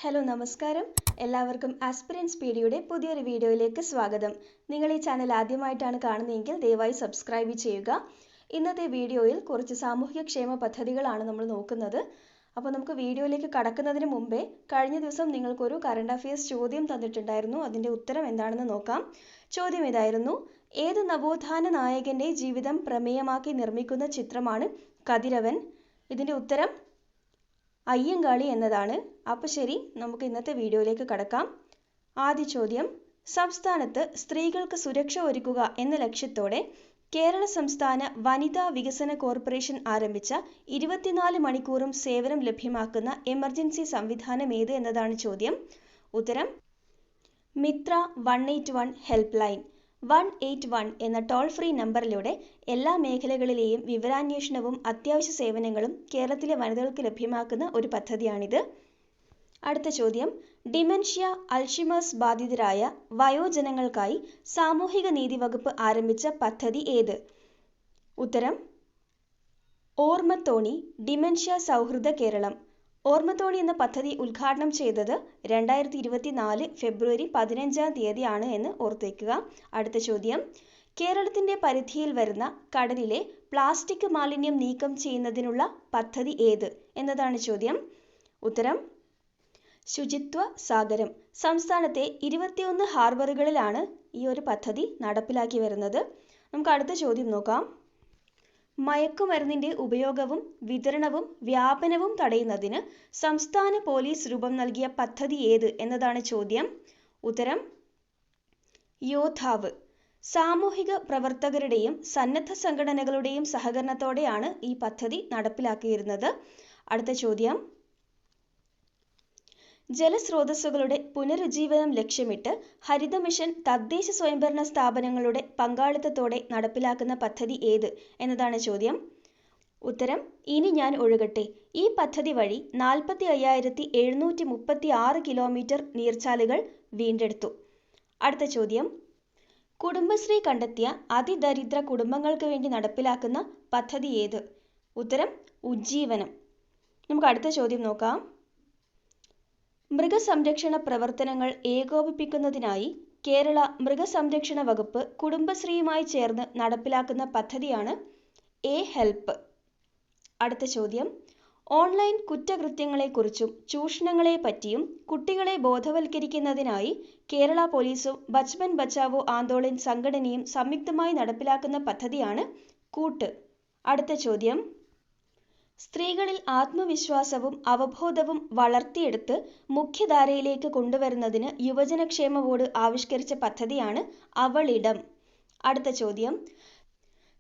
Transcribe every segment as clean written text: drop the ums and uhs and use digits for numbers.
Hello നമസ്കാരം. എല്ലാവർക്കും aspirants പീഡിയയുടെ പുതിയൊരു വീഡിയോയിലേക്ക് സ്വാഗതം. നിങ്ങൾ ഈ ചാനൽ ആദ്യമായിട്ടാണ് കാണുന്നതെങ്കിൽ ദയവായി സബ്സ്ക്രൈബ് ചെയ്യുക. ഇന്നത്തെ വീഡിയോയിൽ കുറച്ച് സാമൂഹികക്ഷേമ പദ്ധതികളാണ് നമ്മൾ നോക്കുന്നത്. അപ്പോൾ നമുക്ക് വീഡിയോയിലേക്ക് കടക്കുന്നതിന് മുമ്പേ കഴിഞ്ഞ ദിവസം നിങ്ങൾക്കൊരു കറണ്ട് അഫയേഴ്സ് ചോദ്യം തന്നിട്ടുണ്ടായിരുന്നു. അതിൻ്റെ ഉത്തരം എന്താണെന്ന് നോക്കാം. ചോദ്യം ഇതായിരുന്നു: ഏത് നവോത്ഥാന നായകൻ്റെ ജീവിതം പ്രമേയമാക്കി നിർമ്മിക്കുന്ന ചിത്രമാണ് കതിരവൻ? ഇതിൻ്റെ ഉത്തരം അയ്യങ്കാളി എന്നതാണ്. അപ്പോൾ ശരി, നമുക്ക് ഇന്നത്തെ വീഡിയോയിലേക്ക് കടക്കാം. ആദ്യ ചോദ്യം: സംസ്ഥാനത്ത് സ്ത്രീകൾക്ക് സുരക്ഷ ഒരുക്കുക എന്ന ലക്ഷ്യത്തോടെ കേരള സംസ്ഥാന വനിതാ വികസന കോർപ്പറേഷൻ ആരംഭിച്ച 24 മണിക്കൂറും സേവനം ലഭ്യമാക്കുന്ന എമർജൻസി സംവിധാനം ഏത് എന്നതാണ് ചോദ്യം. ഉത്തരം മിത്ര 181 ഹെൽപ്പ് ലൈൻ. 181 എന്ന ടോൾ ഫ്രീ നമ്പറിലൂടെ എല്ലാ മേഖലകളിലെയും വിവരാന്വേഷണവും അത്യാവശ്യ സേവനങ്ങളും കേരളത്തിലെ വനിതകൾക്ക് ലഭ്യമാക്കുന്ന ഒരു പദ്ധതിയാണിത്. അടുത്ത ചോദ്യം: ഡിമെൻഷ്യ അൾഷിമേഴ്സ് ബാധിതരായ വയോജനങ്ങൾക്കായി സാമൂഹിക നീതി വകുപ്പ് ആരംഭിച്ച പദ്ധതി ഏത്? ഉത്തരം ഓർമ്മത്തോണി ഡിമെൻഷ്യ സൗഹൃദ കേരളം. ഓർമ്മത്തോണി എന്ന പദ്ധതി ഉദ്ഘാടനം ചെയ്തത് 2024 ഫെബ്രുവരി 15-ാം തീയതിയാണ് എന്ന് ഓർത്തേക്കുക. അടുത്ത ചോദ്യം: കേരളത്തിൻ്റെ പരിധിയിൽ വരുന്ന കടലിലെ പ്ലാസ്റ്റിക് മാലിന്യം നീക്കം ചെയ്യുന്നതിനുള്ള പദ്ധതി ഏത് എന്നതാണ് ചോദ്യം. ഉത്തരം ശുചിത്വ സാഗരം. സംസ്ഥാനത്തെ 21 ഹാർബറുകളിലാണ് ഈ ഒരു പദ്ധതി നടപ്പിലാക്കി വരുന്നത്. നമുക്ക് അടുത്ത ചോദ്യം നോക്കാം. മയക്കുമരുന്നിൻ്റെ ഉപയോഗവും വിതരണവും വ്യാപനവും തടയുന്നതിന് സംസ്ഥാന പോലീസ് രൂപം നൽകിയ പദ്ധതി ഏത് എന്നതാണ് ചോദ്യം. ഉത്തരം യോദ്ധാവ്. സാമൂഹിക പ്രവർത്തകരുടെയും സന്നദ്ധ സംഘടനകളുടെയും സഹകരണത്തോടെയാണ് ഈ പദ്ധതി നടപ്പിലാക്കിയിരുന്നത്. അടുത്ത ചോദ്യം: ജലസ്രോതസ്സുകളുടെ പുനരുജ്ജീവനം ലക്ഷ്യമിട്ട് ഹരിത മിഷൻ തദ്ദേശ സ്വയംഭരണ സ്ഥാപനങ്ങളുടെ പങ്കാളിത്തത്തോടെ നടപ്പിലാക്കുന്ന പദ്ധതി ഏത് എന്നതാണ് ചോദ്യം. ഉത്തരം ഇനി ഞാൻ ഒഴുകട്ടെ. ഈ പദ്ധതി വഴി 45,736 കിലോമീറ്റർ നീർച്ചാലുകൾ വീണ്ടെടുത്തു. അടുത്ത ചോദ്യം: കുടുംബശ്രീ കണ്ടെത്തിയ അതിദരിദ്ര കുടുംബങ്ങൾക്ക് വേണ്ടി നടപ്പിലാക്കുന്ന പദ്ധതി ഏത്? ഉത്തരം ഉജ്ജീവനം. നമുക്ക് അടുത്ത ചോദ്യം നോക്കാം. മൃഗസംരക്ഷണ പ്രവർത്തനങ്ങൾ ഏകോപിപ്പിക്കുന്നതിനായി കേരള മൃഗസംരക്ഷണ വകുപ്പ് കുടുംബശ്രീയുമായി ചേർന്ന് നടപ്പിലാക്കുന്ന പദ്ധതിയാണ് എ ഹെൽപ്പ്. അടുത്ത ചോദ്യം: ഓൺലൈൻ കുറ്റകൃത്യങ്ങളെക്കുറിച്ചും ചൂഷണങ്ങളെ പറ്റിയും കുട്ടികളെ ബോധവൽക്കരിക്കുന്നതിനായി കേരള പോലീസും ബച്പൻ ബച്ചാവോ ആന്തോളൻ സംഘടനയും സംയുക്തമായി നടപ്പിലാക്കുന്ന പദ്ധതിയാണ് കൂട്ട്. അടുത്ത ചോദ്യം: സ്ത്രീകളിൽ ആത്മവിശ്വാസവും അവബോധവും വളർത്തിയെടുത്ത് മുഖ്യധാരയിലേക്ക് കൊണ്ടുവരുന്നതിന് യുവജനക്ഷേമ ബോർഡ് ആവിഷ്കരിച്ച പദ്ധതിയാണ് അവളിടം. അടുത്ത ചോദ്യം: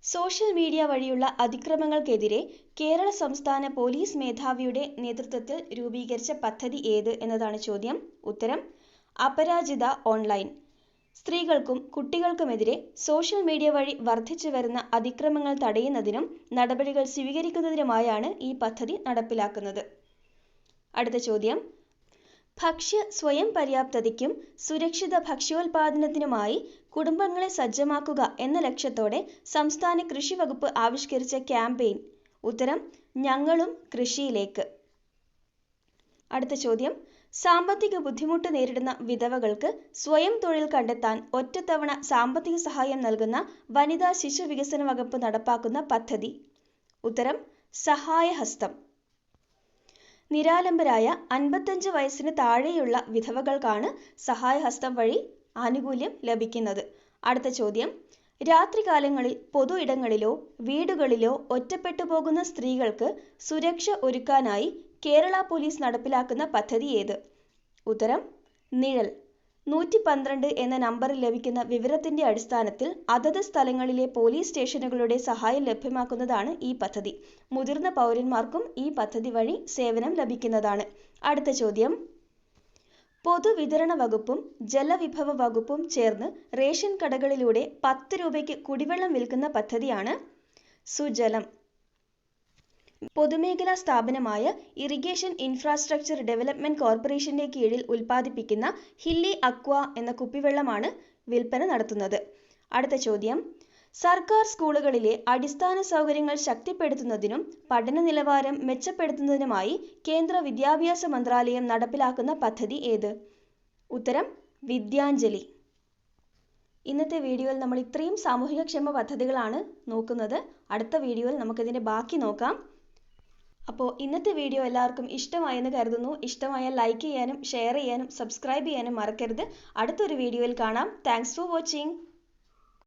സോഷ്യൽ മീഡിയ വഴിയുള്ള അതിക്രമങ്ങൾക്കെതിരെ കേരള സംസ്ഥാന പോലീസ് മേധാവിയുടെ നേതൃത്വത്തിൽ രൂപീകരിച്ച പദ്ധതി ഏത് എന്നതാണ് ചോദ്യം. ഉത്തരം അപരാജിത ഓൺലൈൻ. സ്ത്രീകൾക്കും കുട്ടികൾക്കുമെതിരെ സോഷ്യൽ മീഡിയ വഴി വർദ്ധിച്ചു വരുന്ന അതിക്രമങ്ങൾ തടയുന്നതിനും നടപടികൾ സ്വീകരിക്കുന്നതിനുമായാണ് ഈ പദ്ധതി നടപ്പിലാക്കുന്നത്. അടുത്ത ചോദ്യം: ഭക്ഷ്യ സ്വയം പര്യാപ്തതയ്ക്കും സുരക്ഷിത ഭക്ഷ്യോൽപാദനത്തിനുമായി കുടുംബങ്ങളെ സജ്ജമാക്കുക എന്ന ലക്ഷ്യത്തോടെ സംസ്ഥാന കൃഷി വകുപ്പ് ആവിഷ്കരിച്ച ക്യാമ്പയിൻ. ഉത്തരം ഞങ്ങളും കൃഷിയിലേക്ക്. അടുത്ത ചോദ്യം: സാമ്പത്തിക ബുദ്ധിമുട്ട് നേരിടുന്ന വിധവകൾക്ക് സ്വയം തൊഴിൽ കണ്ടെത്താൻ ഒറ്റത്തവണ സാമ്പത്തിക സഹായം നൽകുന്ന വനിതാ ശിശു വികസന വകുപ്പ് നടപ്പാക്കുന്ന പദ്ധതി. ഉത്തരം സഹായഹസ്തം. നിരാലംബരായ 55 വയസ്സിന് താഴെയുള്ള വിധവകൾക്കാണ് സഹായഹസ്തം വഴി ആനുകൂല്യം ലഭിക്കുന്നത്. അടുത്ത ചോദ്യം: രാത്രികാലങ്ങളിൽ പൊതു ഇടങ്ങളിലോ വീടുകളിലോ ഒറ്റപ്പെട്ടു പോകുന്ന സ്ത്രീകൾക്ക് സുരക്ഷ ഒരുക്കാനായി കേരള പോലീസ് നടപ്പിലാക്കുന്ന പദ്ധതി ഏത്? ഉത്തരം നിഴൽ. 112 എന്ന നമ്പറിൽ ലഭിക്കുന്ന വിവരത്തിൻ്റെ അടിസ്ഥാനത്തിൽ അതത് സ്ഥലങ്ങളിലെ പോലീസ് സ്റ്റേഷനുകളുടെ സഹായം ലഭ്യമാക്കുന്നതാണ് ഈ പദ്ധതി. മുതിർന്ന പൗരന്മാർക്കും ഈ പദ്ധതി വഴി സേവനം ലഭിക്കുന്നതാണ്. അടുത്ത ചോദ്യം: പൊതുവിതരണ വകുപ്പും ജലവിഭവ വകുപ്പും ചേർന്ന് റേഷൻ കടകളിലൂടെ 10 രൂപയ്ക്ക് കുടിവെള്ളം വിൽക്കുന്ന പദ്ധതിയാണ് സുജലം. പൊതുമേഖലാ സ്ഥാപനമായ ഇറിഗേഷൻ ഇൻഫ്രാസ്ട്രക്ചർ ഡെവലപ്മെന്റ് കോർപ്പറേഷന്റെ കീഴിൽ ഉൽപ്പാദിപ്പിക്കുന്ന ഹില്ലി അക്വ എന്ന കുപ്പിവെള്ളമാണ് വിൽപ്പന നടത്തുന്നത്. അടുത്ത ചോദ്യം: സർക്കാർ സ്കൂളുകളിലെ അടിസ്ഥാന സൗകര്യങ്ങൾ ശക്തിപ്പെടുത്തുന്നതിനും പഠന നിലവാരം മെച്ചപ്പെടുത്തുന്നതിനുമായി കേന്ദ്ര വിദ്യാഭ്യാസ മന്ത്രാലയം നടപ്പിലാക്കുന്ന പദ്ധതി ഏത്? ഉത്തരം വിദ്യാഞ്ജലി. ഇന്നത്തെ വീഡിയോയിൽ നമ്മൾ ഇത്രയും സാമൂഹികക്ഷേമ പദ്ധതികളാണ് നോക്കുന്നത്. അടുത്ത വീഡിയോയിൽ നമുക്കിതിൻ്റെ ബാക്കി നോക്കാം. അപ്പോൾ ഇന്നത്തെ വീഡിയോ എല്ലാവർക്കും ഇഷ്ടമായെന്ന് കരുതുന്നു. ഇഷ്ടമായാൽ ലൈക്ക് ചെയ്യാനും ഷെയർ ചെയ്യാനും സബ്സ്ക്രൈബ് ചെയ്യാനും മറക്കരുത്. അടുത്തൊരു വീഡിയോയിൽ കാണാം. Thanks for watching.